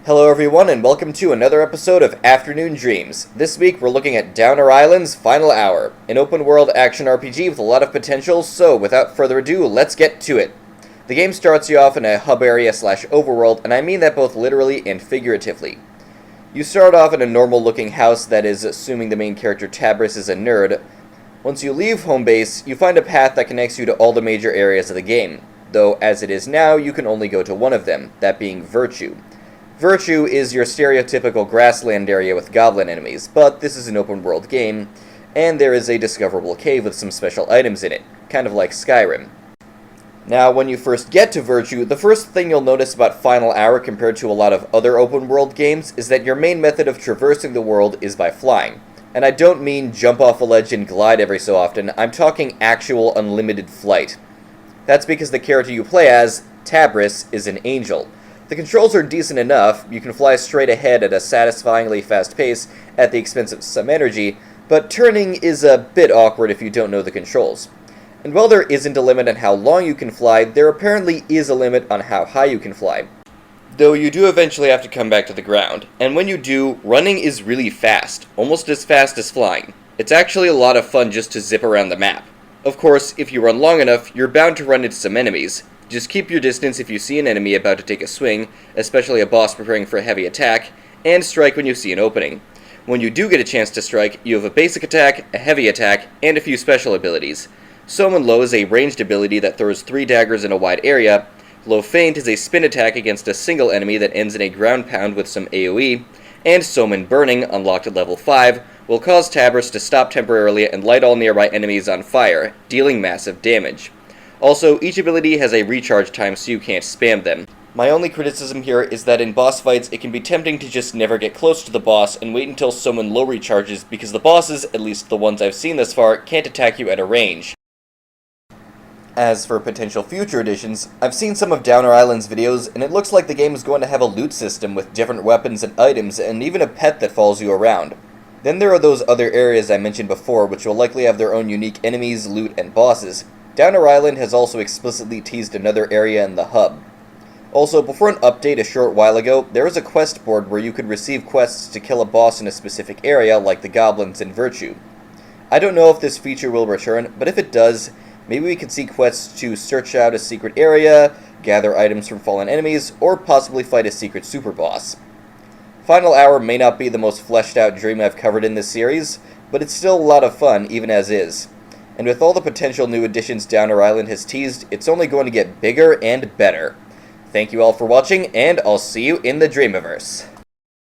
Hello everyone and welcome to another episode of Afternoon Dreams. This week we're looking at Downer Island's Final Hour, an open world action RPG with a lot of potential, so without further ado, let's get to it. The game starts you off in a hub area / overworld, and I mean that both literally and figuratively. You start off in a normal looking house that is assuming the main character Tabris is a nerd. Once you leave home base, you find a path that connects you to all the major areas of the game, though as it is now you can only go to one of them, that being Virtue. Virtue is your stereotypical grassland area with goblin enemies, but this is an open world game, and there is a discoverable cave with some special items in it, kind of like Skyrim. Now, when you first get to Virtue, the first thing you'll notice about Final Hour compared to a lot of other open world games is that your main method of traversing the world is by flying. And I don't mean jump off a ledge and glide every so often, I'm talking actual unlimited flight. That's because the character you play as, Tabris, is an angel. The controls are decent enough, you can fly straight ahead at a satisfyingly fast pace at the expense of some energy, but turning is a bit awkward if you don't know the controls. And while there isn't a limit on how long you can fly, there apparently is a limit on how high you can fly. Though you do eventually have to come back to the ground, and when you do, running is really fast, almost as fast as flying. It's actually a lot of fun just to zip around the map. Of course, if you run long enough, you're bound to run into some enemies. Just keep your distance if you see an enemy about to take a swing, especially a boss preparing for a heavy attack, and strike when you see an opening. When you do get a chance to strike, you have a basic attack, a heavy attack, and a few special abilities. Somen Low is a ranged ability that throws 3 daggers in a wide area, Low Feint is a spin attack against a single enemy that ends in a ground pound with some AoE, and Somen Burning, unlocked at level 5, will cause Tabris to stop temporarily and light all nearby enemies on fire, dealing massive damage. Also, each ability has a recharge time so you can't spam them. My only criticism here is that in boss fights it can be tempting to just never get close to the boss and wait until Somen Low recharges because the bosses, at least the ones I've seen thus far, can't attack you at a range. As for potential future additions, I've seen some of Downer Island's videos, and it looks like the game is going to have a loot system with different weapons and items, and even a pet that follows you around. Then there are those other areas I mentioned before, which will likely have their own unique enemies, loot, and bosses. Downer Island has also explicitly teased another area in the hub. Also, before an update a short while ago, there is a quest board where you could receive quests to kill a boss in a specific area, like the goblins in Virtue. I don't know if this feature will return, but if it does, maybe we could see quests to search out a secret area, gather items from fallen enemies, or possibly fight a secret super boss. Final Hour may not be the most fleshed out dream I've covered in this series, but it's still a lot of fun even as is. And with all the potential new additions Downer Island has teased, it's only going to get bigger and better. Thank you all for watching, and I'll see you in the Dreamiverse.